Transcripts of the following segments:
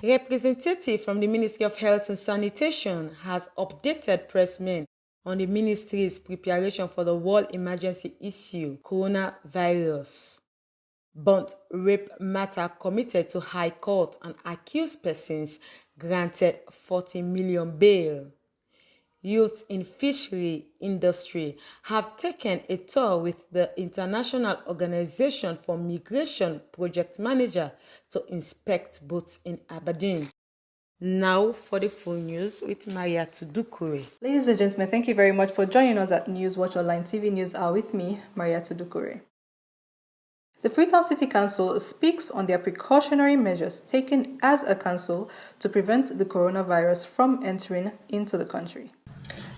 Representative from the Ministry of Health and Sanitation has updated pressmen on the ministry's preparation for the world emergency issue, coronavirus. Burnt rape matter committed to High Court and accused persons granted 40 million bail. Youth in fishery industry have taken a tour with the International Organization for Migration project manager to inspect boats in Aberdeen. Now for the full news with Maria Tudukure. Ladies and gentlemen, thank you very much for joining us at NewsWatch Online TV News Hour with me, Maria Tudukure. The Freetown City Council speaks on their precautionary measures taken as a council to prevent the coronavirus from entering into the country.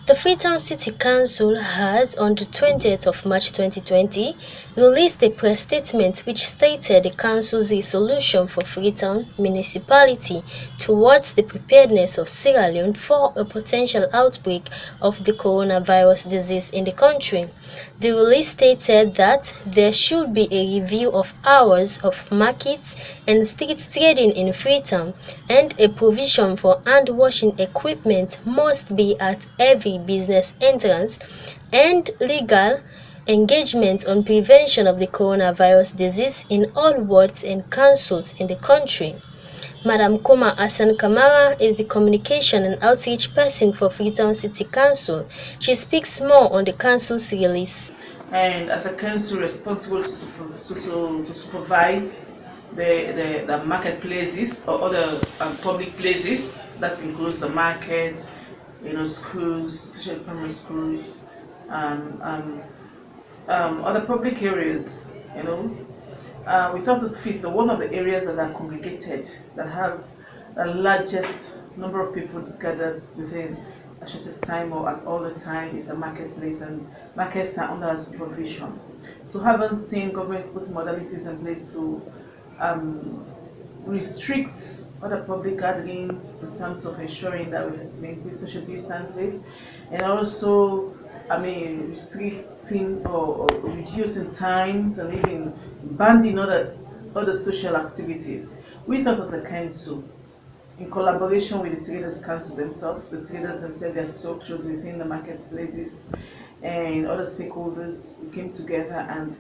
The Freetown City Council has, on the 20th of March 2020, released a press statement which stated the council's resolution for Freetown municipality towards the preparedness of Sierra Leone for a potential outbreak of the coronavirus disease in the country. The release stated that there should be a review of hours of markets and street trading in Freetown, and a provision for hand-washing equipment must be at every business entrance, and legal engagement on prevention of the coronavirus disease in all wards and councils in the country. Madam Kuma Hassan Kamara is the communication and outreach person for Freetown City Council. She speaks more on the council's release. And as a council responsible to supervise the marketplaces or other public places, that includes the market, schools, especially primary schools, other public areas, we thought it fits one of the areas that are congregated, that have the largest number of people gathered within a shortest time or at all the time, is the marketplace, and markets are under supervision. So haven't seen government put modalities in place to restrict other public gatherings in terms of ensuring that we maintain social distances, and also, restricting or reducing times and even banning other social activities. We thought as a council, in collaboration with the traders council themselves, their structures within the marketplaces and other stakeholders, we came together and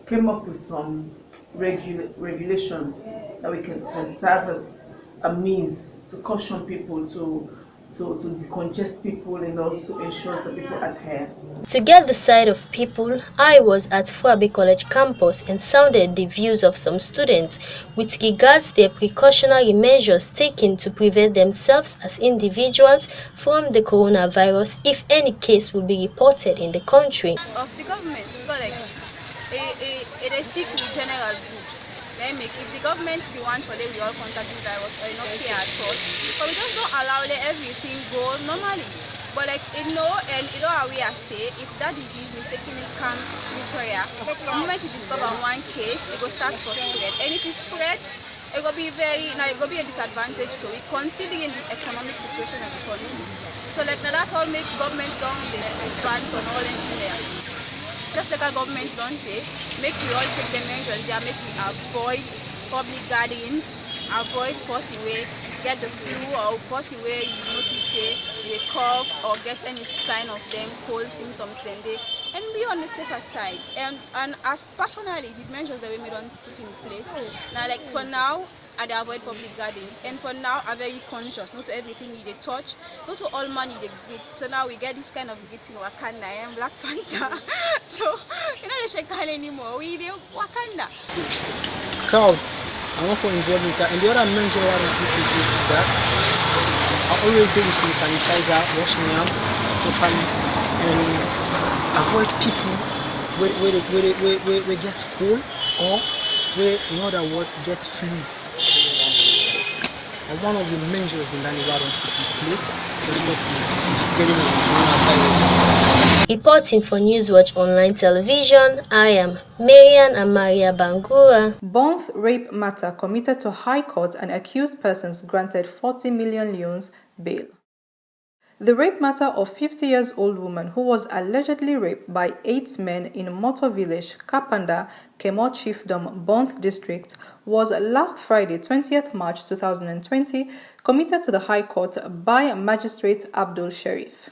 came up with some regulations that we can serve as a means to caution people, to decongest people, and also ensure that people adhere. To get the side of people, I was at Fuabe College campus and sounded the views of some students with regards their precautionary measures taken to prevent themselves as individuals from the coronavirus if any case will be reported in the country. Of the government, because it is sick with general good. If the government be one for them, we all contact the virus or not care at all. But we just don't allow everything go normally. But and how we are say, if that disease mistakenly comes Victoria, the moment we discover one case, it will start to spread. And if it spread, it will be it will be a disadvantage to it, considering the economic situation of the country. So now that all make government don't the advance on all anything there. Just like our government don't say, make we all take the measures there, make we avoid public gatherings, avoid passing away, get the flu, or passing away, you notice say they cough or get any kind of them cold symptoms then they, and be on the safer side. And as personally the measures that we made on put in place. Now for now, I avoid public gatherings, and for now I'm very conscious, not to everything they touch, not to all money they greet. So now we get this kind of greeting Wakanda and Black Panther. So they shake hand anymore. We do Wakanda. Crowd, I'm not for involved in that. And the other measure I want to put in place is that I always do with my sanitizer, wash my hands properly, and avoid people where get cold, or where, in other words, get flu. And one of the measures the Naniwa don't put in place is stop the spreading of the coronavirus. Reporting for NewsWatch Online Television, I am Marian Amaria Bangura. Burnt rape matter committed to High Court and accused persons granted 40 million leones bail. The rape matter of 50-year-old woman who was allegedly raped by 8 men in Motor Village, Kapanda, Kemo Chiefdom, Bonth District was last Friday, 20th March 2020, committed to the High Court by Magistrate Abdul Sharif.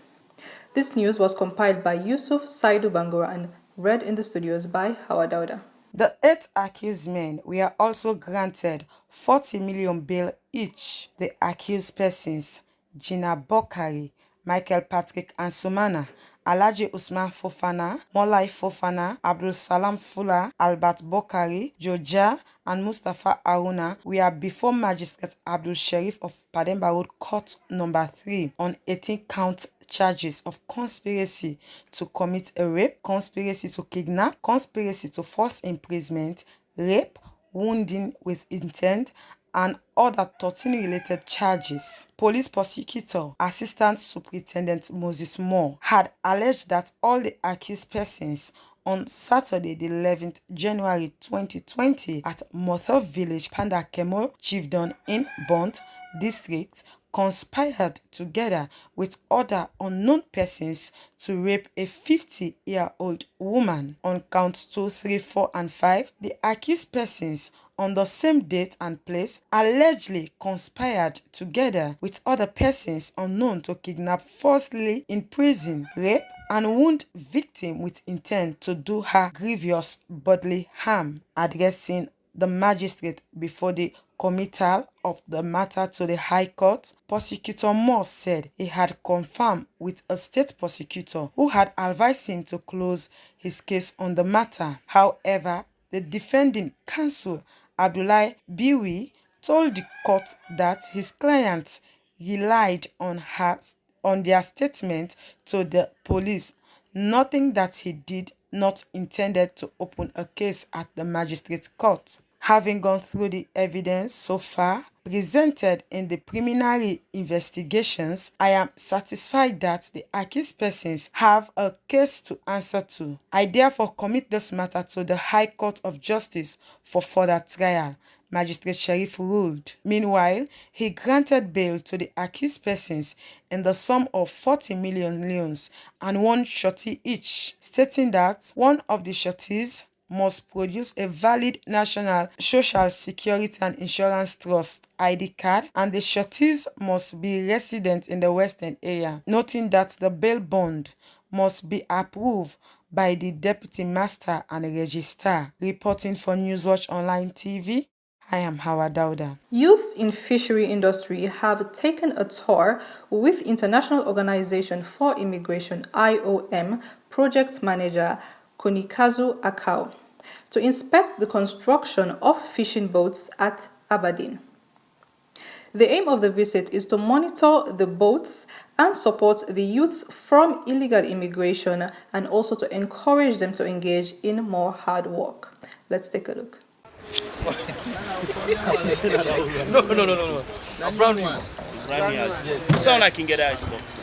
This news was compiled by Yusuf Saidu Bangura and read in the studios by Hawa Dauda. The 8 accused men were also granted 40 million bail each. The accused persons, Gina Bokari, Michael Patrick Ansumana, Alhaji Usman Fofana, Molai Fofana, Abdul Salam Fula, Albert Bokari, Joja, and Mustafa Aruna were before Magistrate Abdul Sharif of Pademba Road Court Number 3 on 18-count charges of conspiracy to commit a rape, conspiracy to kidnap, conspiracy to false imprisonment, rape, wounding with intent, and other 13 related charges. Police prosecutor, Assistant Superintendent Moses Moore, had alleged that all the accused persons on Saturday, the 11th January 2020 at Mothor Village, Panda Kemo Chiefdom in Bont District, conspired together with other unknown persons to rape a 50-year-old woman. On counts 2, 3, 4, and 5, the accused persons on the same date and place allegedly conspired together with other persons unknown to kidnap, falsely imprison, rape, and wound victim with intent to do her grievous bodily harm. Addressing the magistrate before the committal of the matter to the High Court, Prosecutor Moore said he had confirmed with a state prosecutor who had advised him to close his case on the matter. However, the defending counsel, Abdullahi Biwi, told the court that his client relied on their statement to the police, noting that he did not intended to open a case at the magistrate court. Having gone through the evidence so far presented in the preliminary investigations, I am satisfied that the accused persons have a case to answer to. I therefore commit this matter to the High Court of Justice for further trial, Magistrate Sharif ruled. Meanwhile, he granted bail to the accused persons in the sum of 40 million leones and 1 surety each, stating that one of the sureties must produce a valid National Social Security and Insurance Trust ID card, and the sureties must be resident in the Western area, noting that the bail bond must be approved by the Deputy Master and Registrar. Reporting for NewsWatch Online TV, I am Hawa Dauda. Youths in fishery industry have taken a tour with International Organization for Immigration IOM project manager Konikazu Akao to inspect the construction of fishing boats at Aberdeen. The aim of the visit is to monitor the boats and support the youths from illegal immigration and also to encourage them to engage in more hard work. Let's take a look. No. A brown one. Brown house, yes. Sound I can get ice box.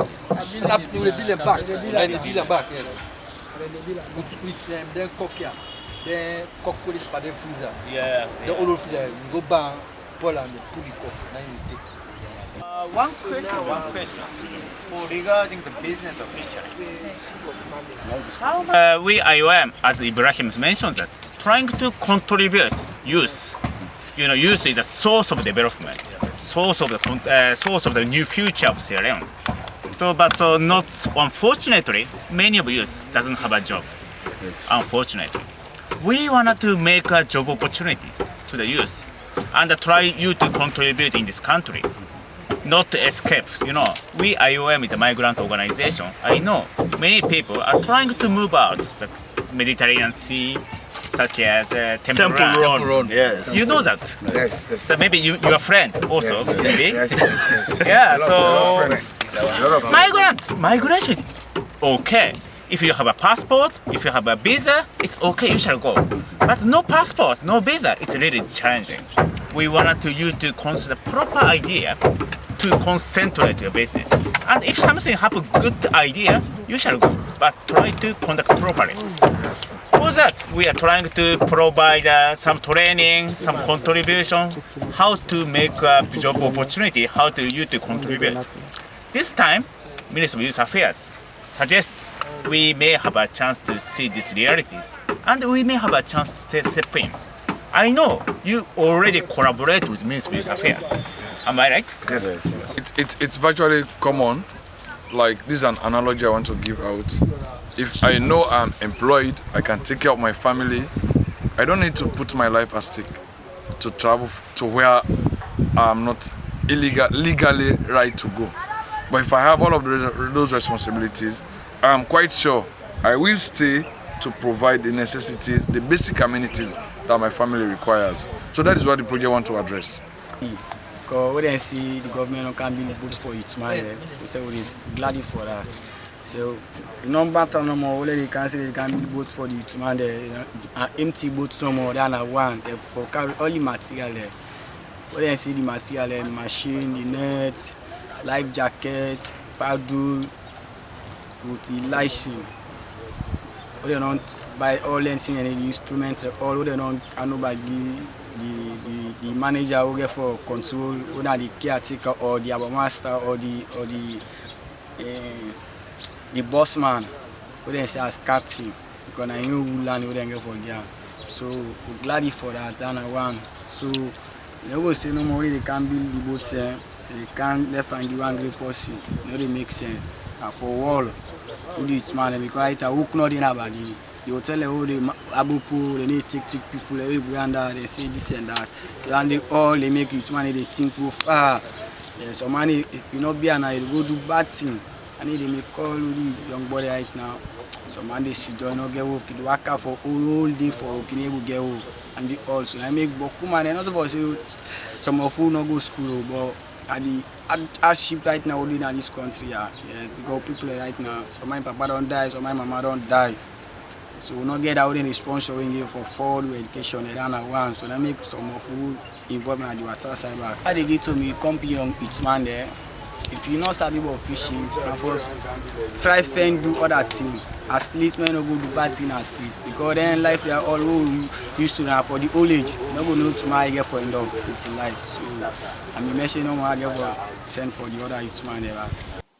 You will build them back. And build them back, yes. With then cook here. Then cook police for the freezer. Yeah. The old freezer. You go back, pull and pull it up. Then you take. One question regarding the business of fishery. We IOM, as Ibrahim mentioned, that trying to contribute youth. You know, youth is a source of development, source of the new future of Sierra Leone. So not unfortunately, many of youth doesn't have a job. Yes. Unfortunately, we wanted to make job opportunities to the youth and try you to contribute in this country, not to escape. You know, we IOM is a migrant organization. I know many people are trying to move out the Mediterranean Sea, such as Temple Run. Yes. You know that? Yes. So maybe your friend also, yes, maybe? Yes. Yeah, so migration is okay. If you have a passport, if you have a visa, it's okay, you shall go. But no passport, no visa, it's really challenging. We wanted you to consider proper idea to concentrate your business. And if something have a good idea, you shall go, but try to conduct properly. For that, we are trying to provide some training, some contribution, how to make a job opportunity, how to you to contribute. This time, Ministry of Youth Affairs suggests we may have a chance to see these realities, and we may have a chance to step in. I know you already collaborate with Ministry of Youth Affairs. Am I right? Yes. It's virtually common. Like, this is an analogy I want to give out. If I know I'm employed, I can take care of my family. I don't need to put my life at stake to travel to where I'm not legally right to go. But if I have all of those responsibilities, I'm quite sure I will stay to provide the necessities, the basic amenities that my family requires. So that is what the project wants to address. Because we didn't see the government can be good for it, man. We say we're glad for that. So the number no more, they can say they can be boat for the youth, man. An empty boat somewhere than a one. They carry all the material there. We didn't see the material there, the machine, the net, life jacket, paddle, with the lighting. We don't buy all the instruments, all we don't nobody. The manager will get for control, whether the caretaker or the master or the boss man, we then say as captain, because I know who land we then get for there. So we're glad for that and one. So they will say no more they can build the boats there, they can't left and give angry person. No, they make sense. And for all who do it man because it's a hook not in about it. They will tell them, oh, they abupo, they need take people, they go under, they say this and that. And they make it, man, they think, oh, yeah, so man, if you not be an eye, go do bad thing. And they may call the young boy right now. So man, they should not get work, they work out for all day for working able to get work. And they also, I make boku man, and not of us, some of who not go school, but at the hardship right now in this country, yes, because people right now, so my papa don't die, so my mama don't die. So we not get out any sponsoring for forward education and run one. So that make some of who involvement at the water side back. How they get to me, come young it's man there. If you not start about fishing, try and do other things. At least men no go do bad thing as street. Because then life they are all who used to now for the old age. No go know tomorrow I get for end up it's life. So I'm mentioning no more I get for send for the other youth man there.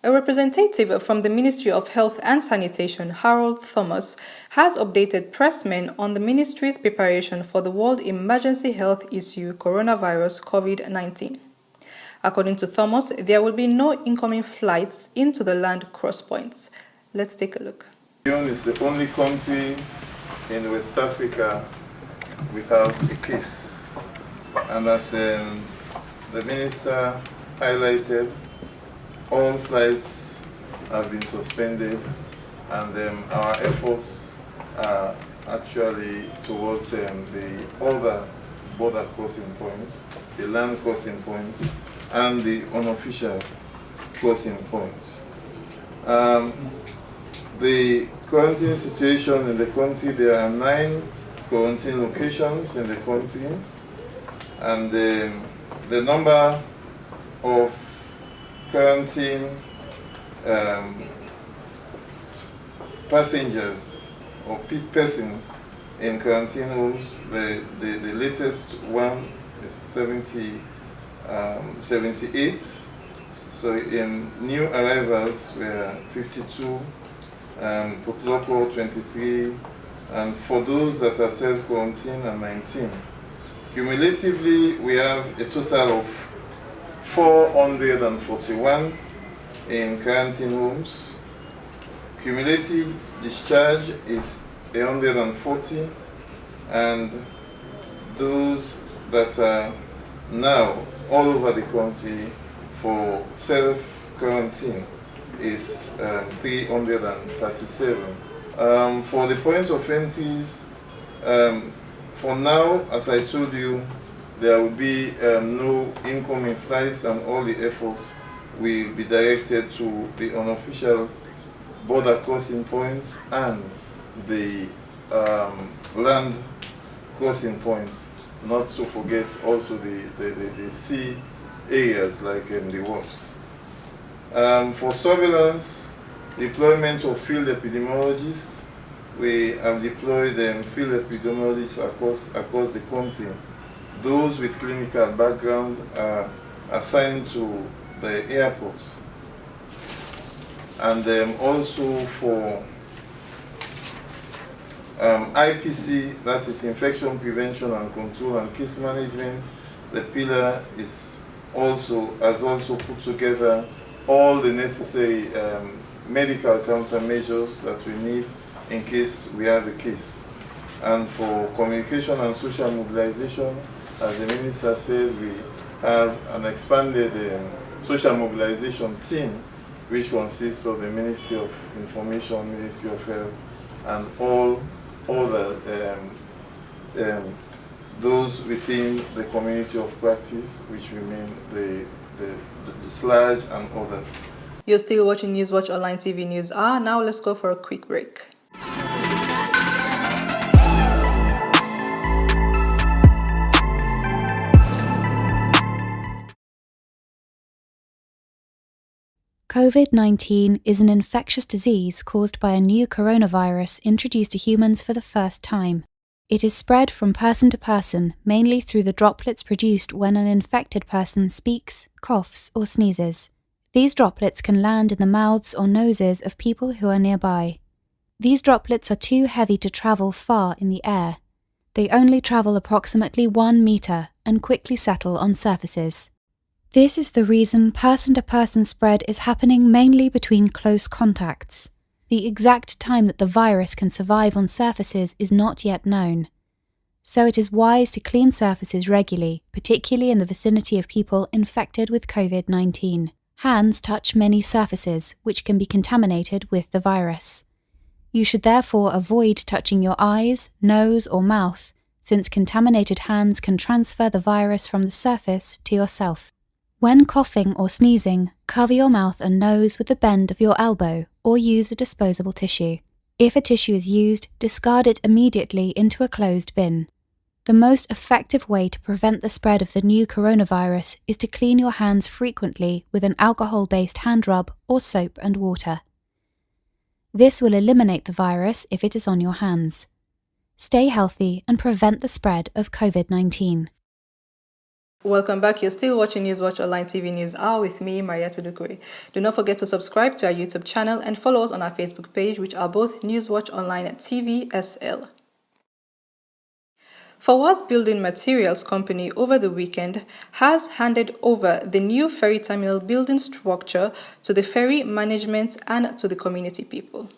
A representative from the Ministry of Health and Sanitation, Harold Thomas, has updated pressmen on the ministry's preparation for the world emergency health issue coronavirus COVID-19. According to Thomas, there will be no incoming flights into the land cross points. Let's take a look. Sierra Leone is the only country in West Africa without a case. And as the minister highlighted, all flights have been suspended, and our efforts are actually towards the other border crossing points, the land crossing points, and the unofficial crossing points. The quarantine situation in the country, there are 9 quarantine locations in the country, and the number of quarantine passengers or persons in quarantine homes, the latest one is 78. So in new arrivals were 52, and Pokloko 23, and for those that are self-quarantined are 19. Cumulatively, we have a total of 441 in quarantine homes. Cumulative discharge is 140, and those that are now all over the country for self-quarantine is 337. For the points of entries, for now, as I told you, there will be no incoming flights, and all the efforts will be directed to the unofficial border crossing points and the land crossing points, not to forget also the sea areas like the wharfs. For surveillance, deployment of field epidemiologists, we have deployed field epidemiologists across the country. Those with clinical background are assigned to the airports. and also for IPC, that is Infection Prevention and Control and Case Management. The pillar has also put together all the necessary medical countermeasures that we need in case we have a case. And for communication and social mobilization, as the Minister said, we have an expanded social mobilization team which consists of the Ministry of Information, Ministry of Health, and all those within the community of practice, which remain the SLAG and others. You're still watching NewsWatch Online TV News Hour. Now let's go for a quick break. COVID-19 is an infectious disease caused by a new coronavirus introduced to humans for the first time. It is spread from person to person, mainly through the droplets produced when an infected person speaks, coughs, or sneezes. These droplets can land in the mouths or noses of people who are nearby. These droplets are too heavy to travel far in the air. They only travel approximately 1 meter and quickly settle on surfaces. This is the reason person-to-person spread is happening mainly between close contacts. The exact time that the virus can survive on surfaces is not yet known. So it is wise to clean surfaces regularly, particularly in the vicinity of people infected with COVID-19. Hands touch many surfaces, which can be contaminated with the virus. You should therefore avoid touching your eyes, nose, or mouth, since contaminated hands can transfer the virus from the surface to yourself. When coughing or sneezing, cover your mouth and nose with the bend of your elbow or use a disposable tissue. If a tissue is used, discard it immediately into a closed bin. The most effective way to prevent the spread of the new coronavirus is to clean your hands frequently with an alcohol-based hand rub or soap and water. This will eliminate the virus if it is on your hands. Stay healthy and prevent the spread of COVID-19. Welcome back. You're still watching NewsWatch Online TV News Hour with me, Maria Tudukuri. Do not forget to subscribe to our YouTube channel and follow us on our Facebook page, which are both NewsWatch Online TV SL. Fawaz Building Materials Company over the weekend has handed over the new ferry terminal building structure to the ferry management and to the community people.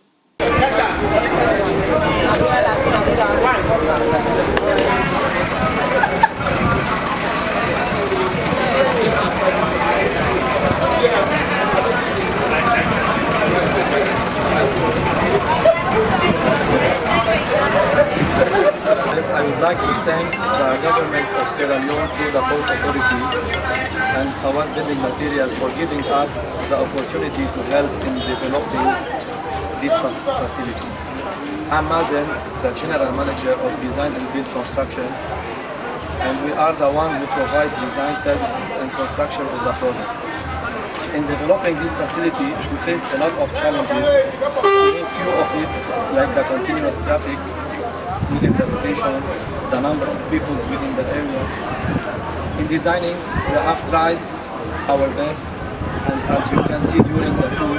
I would like to thank the government of Sierra Leone through the Port Authority and Fawaz Building Materials for giving us the opportunity to help in developing this facility. I'm Mazen, the General Manager of Design and Build Construction, and we are the one who provide design services and construction of the project. In developing this facility, we faced a lot of challenges, a few of it like the continuous traffic within the location, the number of people within the area. In designing, we have tried our best, and as you can see during the tour,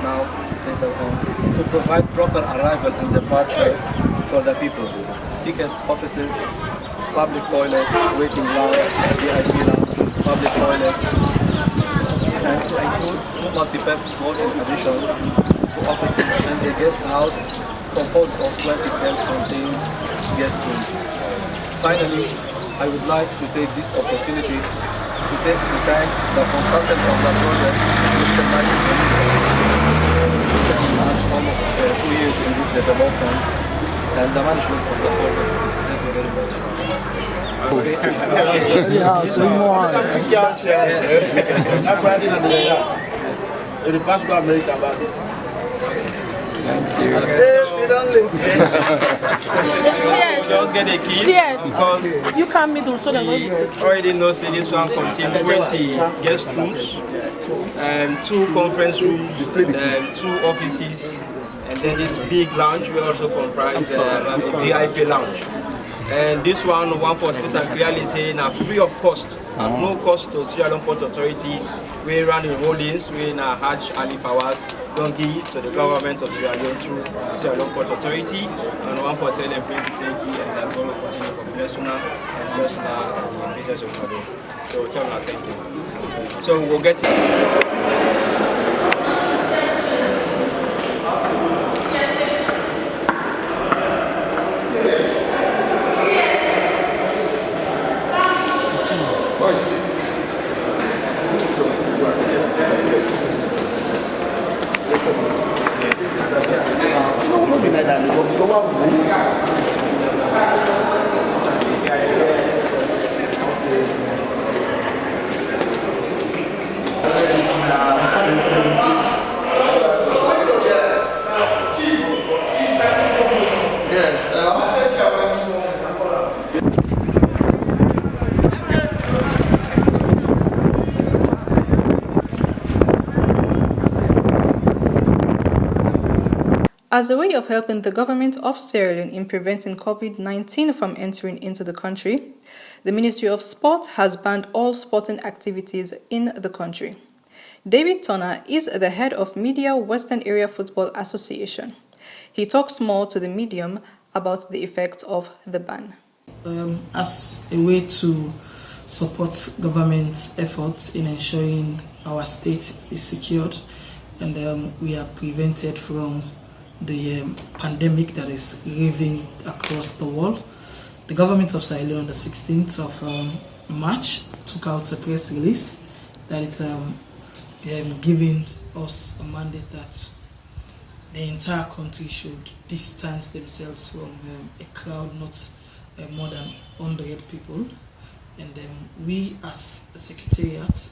now later on, to provide proper arrival and departure for the people. Tickets, offices, public toilets, waiting lounge, VIP lounge, public toilets, and to include 2 multi-purpose halls in addition to offices and a guest house composed of 20 self-contained guest rooms. Finally, I would like to take this opportunity to thank the consultant of the project, Mr. Malik, who spent us almost 2 years in this development, and the management of the project. Thank you very much. Just get a key because you can't middle so they already know say this one contains 20 guest rooms and 2 conference rooms and 2 offices, and then this big lounge will also comprise a VIP lounge. And this one for state and clearly saying now free of cost, at no cost to Sierra Leone Port Authority. We run in rollings, we now Hajj Ali Fawaz, don't give it to the government of Sierra Leone through Sierra Leone Port Authority, and one for tell them thank you and that all continue for professional and personal business of Mado. So tell them thank you. So we'll get it. As a way of helping the government of Sierra Leone in preventing COVID-19 from entering into the country, the Ministry of Sport has banned all sporting activities in the country. David Turner is the head of Media Western Area Football Association. He talks more to the medium about the effects of the ban. As a way to support government's efforts in ensuring our state is secured and we are prevented from the pandemic that is raving across the world, the government of Sierra Leone on the 16th of March took out a press release that it's giving us a mandate that the entire country should distance themselves from a crowd not more than 100 people. And we as a secretariat,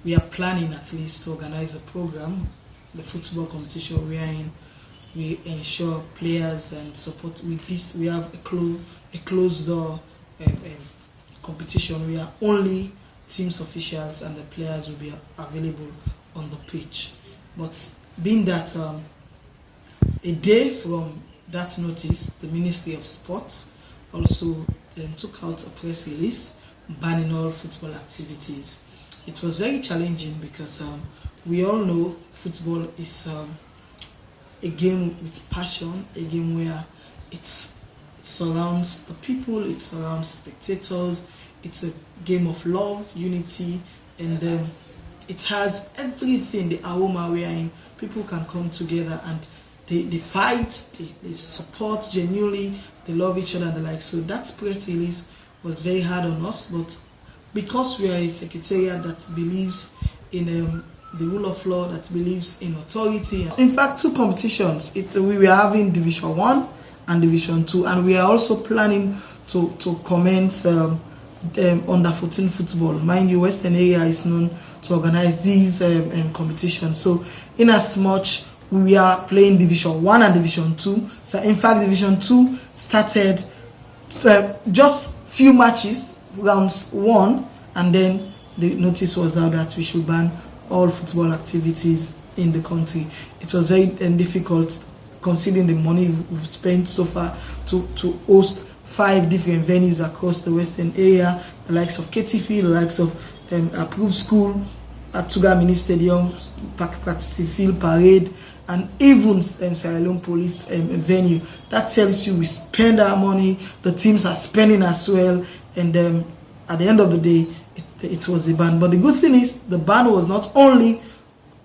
we are planning at least to organize a program, the football competition we are in. We ensure players and support with this. We have a closed door competition where only teams officials and the players will be available on the pitch. But being that a day from that notice, the Ministry of Sport also took out a press release banning all football activities. It was very challenging because we all know football is a game with passion, a game where it surrounds the people, it surrounds spectators, it's a game of love, unity, and it has everything, the aroma we are in. People can come together and they fight, they support genuinely, they love each other and the like. So that press release was very hard on us, but because we are a secretariat that believes in the rule of law, that believes in authority. In fact, two competitions. We were having Division 1 and Division 2, and we are also planning to commence under 14 football. Mind you, Western Area is known to organize these competitions. So in as much we are playing Division 1 and Division 2. So in fact, Division 2 started just few matches, rounds 1, and then the notice was out that we should ban all football activities in the country. It was very difficult considering the money we've spent so far to host 5 different venues across the Western area, the likes of KTF, the likes of Approved School, Atuga Mini Stadium, Practice Field, Parade, and even Sierra Leone Police venue. That tells you we spend our money, the teams are spending as well, and at the end of the day, it was a ban. But the good thing is the ban was not only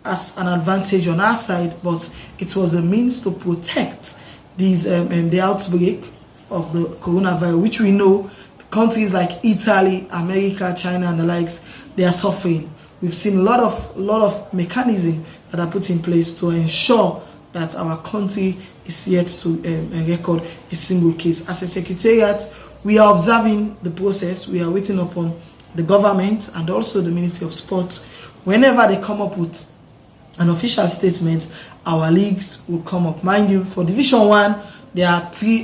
as an advantage on our side, but it was a means to protect these the outbreak of the coronavirus, which we know countries like Italy, America, China, and the likes, they are suffering. We've seen a lot of mechanisms that are put in place to ensure that our country is yet to record a single case. As a secretariat, we are observing the process. We are waiting upon the government and also the Ministry of Sports. Whenever they come up with an official statement, our leagues will come up. Mind you, for Division 1, there are 3,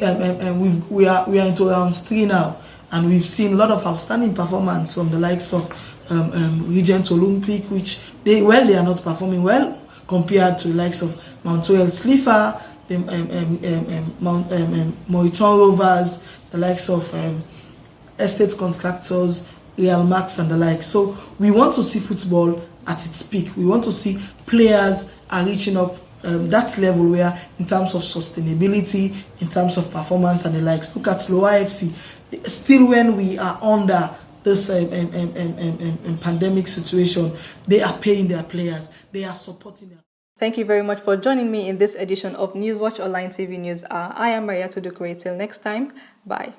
we are into rounds 3 now, and we've seen a lot of outstanding performance from the likes of Regent Olympic, which they are not performing well compared to the likes of Mount Royal Slifa, the Moriton Rovers, the likes of estate contractors, Real Max and the like. So we want to see football at its peak. We want to see players are reaching up that level where in terms of sustainability, in terms of performance and the likes. Look at Lower FC. Still when we are under this pandemic situation, they are paying their players. They are supporting them. Thank you very much for joining me in this edition of NewsWatch Online TV News. I am Maria Tudukure. Till next time, bye.